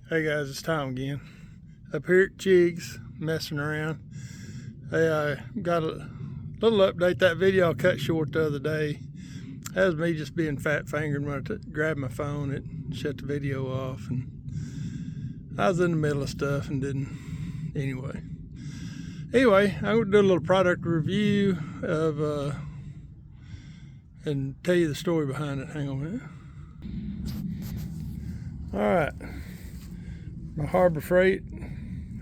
Hey guys, it's Tom again. Up here at Chigs, messing around. Hey, I got a little update. That video I cut short the other day. That was me just being fat fingered when I grabbed my phone. It shut the video off, and I was in the middle of stuff and didn't. Anyway, I'm going to do a little product review of and tell you the story behind it. Hang on a minute. All right. My Harbor Freight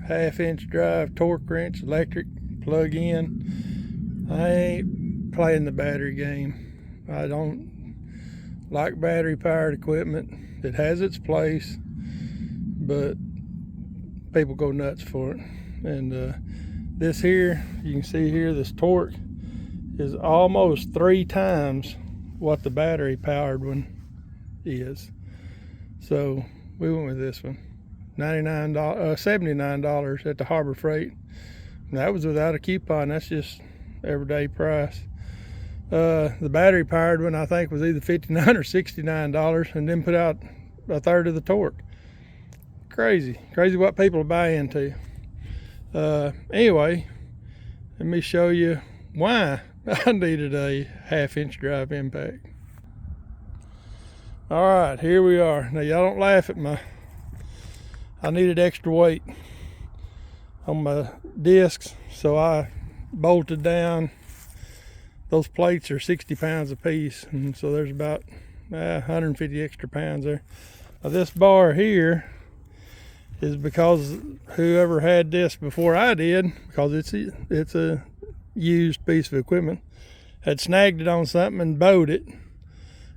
1/2-inch drive torque wrench, electric, plug in. I ain't playing the battery game. I don't like battery powered equipment. It has its place, but people go nuts for it. And this here, you can see here, this torque is almost 3 times what the battery powered one is. So we went with this one. $79 at the Harbor Freight. And that was without a coupon. That's just everyday price. The battery powered one I think was either $59 or $69, and then put out a third of the torque. Crazy what people buy into. Anyway, let me show you why I needed a 1/2-inch drive impact. All right, here we are. Now y'all don't laugh at I needed extra weight on my discs, so I bolted down. Those plates are 60 pounds a piece, and so there's about 150 extra pounds there. Now this bar here is because whoever had this before I did, because it's a used piece of equipment, had snagged it on something and bowed it.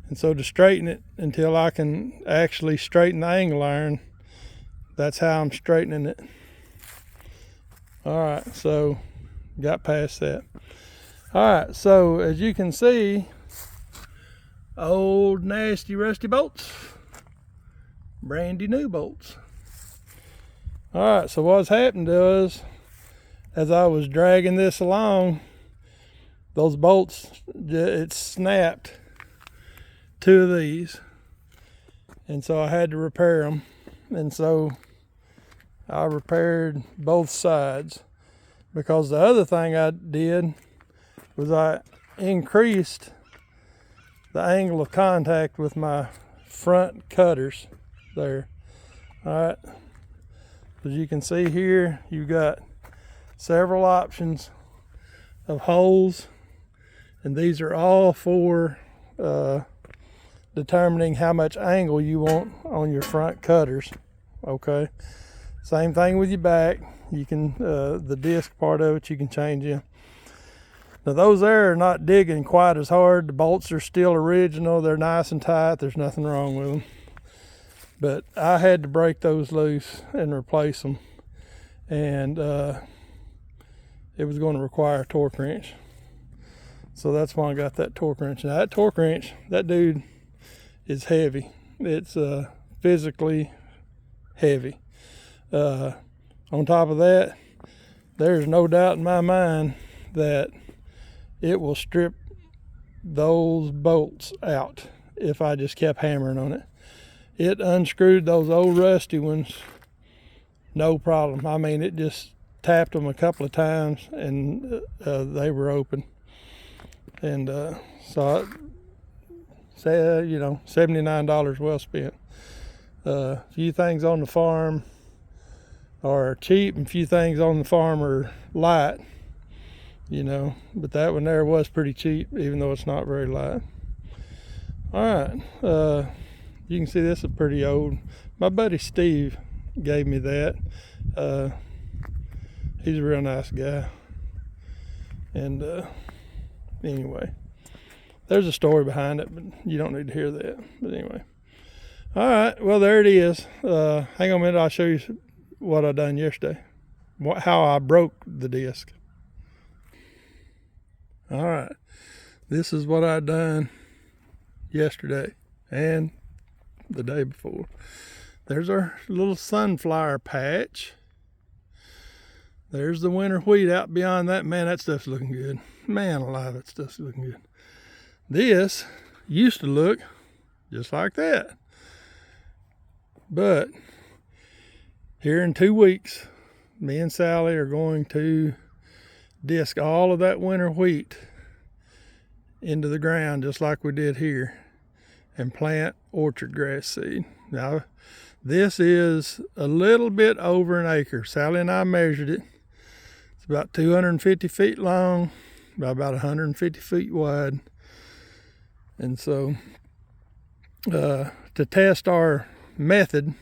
And so to straighten it until I can actually straighten the angle iron, that's how I'm straightening it. All right, so got past that. All right, so as you can see, old nasty rusty bolts, brandy new bolts. All right, so what's happened was, as I was dragging this along, those bolts, it snapped 2 of these, and so I had to repair them. And so I repaired both sides, because the other thing I did was I increased the angle of contact with my front cutters there. All right, as you can see here, you've got several options of holes, and these are all for determining how much angle you want on your front cutters. Okay, same thing with your back. You can the disc part of it you can change in. Now those there are not digging quite as hard. The bolts are still original. They're nice and tight. There's nothing wrong with them. But I had to break those loose and replace them, and it was going to require a torque wrench. So that's why I got that torque wrench. Now that torque wrench, that dude is heavy. It's physically heavy. On top of that, there's no doubt in my mind that it will strip those bolts out if I just kept hammering on it. It unscrewed those old rusty ones, no problem. I mean, it just tapped them a couple of times and they were open. And so I say, $79 well spent. A few things on the farm are cheap, and a few things on the farm are light, but that one there was pretty cheap, even though it's not very light. All right, you can see this is pretty old. My buddy Steve gave me that. He's a real nice guy. And anyway, there's a story behind it, but you don't need to hear that. But anyway, all right, well, there it is. Hang on a minute, I'll show you what I done yesterday, how I broke the disc. All right, this is what I done yesterday and the day before. There's our little sunflower patch. There's the winter wheat out beyond that. Man, that stuff's looking good. Man alive, that stuff's looking good. This used to look just like that. But here in 2 weeks, me and Sally are going to disc all of that winter wheat into the ground just like we did here and plant orchard grass seed. Now, this is a little bit over an acre. Sally and I measured it. It's about 250 feet long, by about 150 feet wide. And so to test our method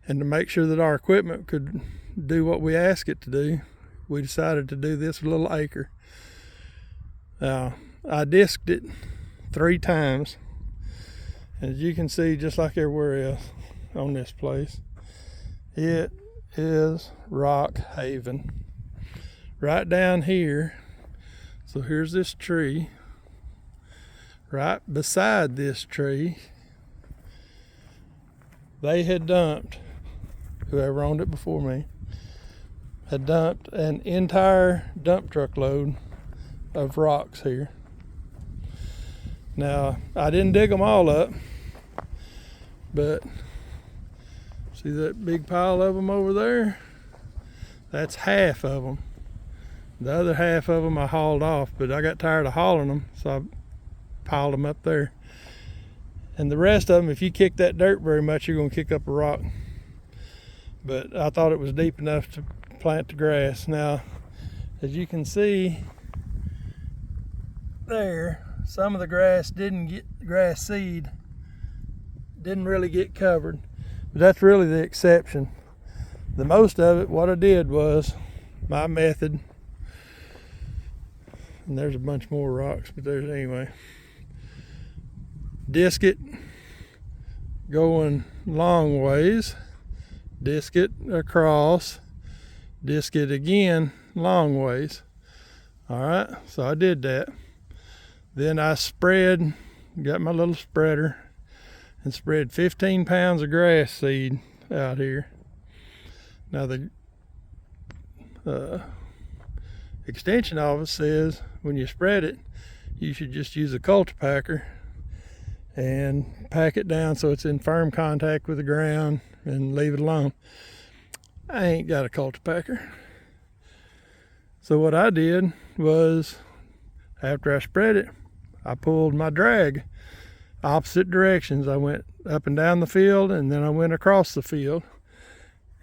and to make sure that our equipment could do what we asked it to do, we decided to do this little acre. Now, I disked it 3 times. As you can see, just like everywhere else on this place, it is rock haven. Right down here, so here's this tree. Right beside this tree, they had dumped, whoever owned it before me, had dumped an entire dump truck load of rocks here. Now, I didn't dig them all up, but see that big pile of them over there? That's half of them. The other half of them I hauled off, but I got tired of hauling them, so I piled them up there. And the rest of them, if you kick that dirt very much, you're gonna kick up a rock. But I thought it was deep enough to plant the grass. Now, as you can see there, some of the grass grass seed didn't really get covered, but that's really the exception. The most of it, what I did was my method, and there's a bunch more rocks, but there's anyway. Disc it going long ways, disc it across, disc it again long ways. All right, so I did that. Then I spread, got my little spreader and spread 15 pounds of grass seed out here. Now the extension office says when you spread it, you should just use a cultipacker and pack it down so it's in firm contact with the ground and leave it alone. I ain't got a cultipacker. So what I did was, after I spread it, I pulled my drag opposite directions. I went up and down the field, and then I went across the field.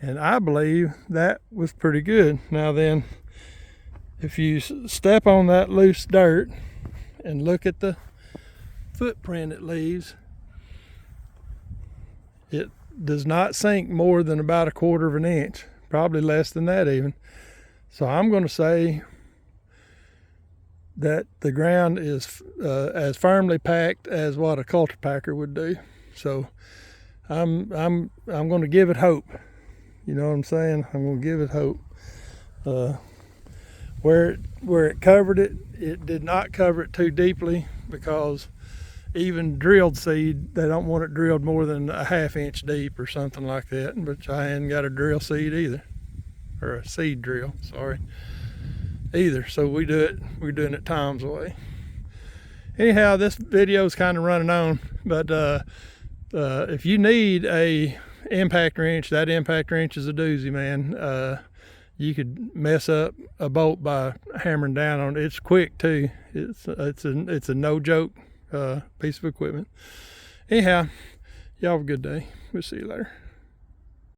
And I believe that was pretty good. Now then, if you step on that loose dirt and look at the footprint it leaves, it does not sink more than about 1/4 of an inch, probably less than that even. So I'm going to say that the ground is as firmly packed as what a cultipacker would do. So I'm going to give it hope. You know what I'm saying? I'm going to give it hope. Where it covered it, it did not cover it too deeply, because even drilled seed, they don't want it drilled more than a 1/2 inch deep or something like that. But I hadn't got a drill seed either, or a seed drill, sorry, either. So we're doing it Tom's way. Anyhow, this video is kind of running on, but if you need a impact wrench, that impact wrench is a doozy, man. You could mess up a bolt by hammering down on it. It's quick too. It's a no joke piece of equipment. Anyhow, y'all have a good day. We'll see you later.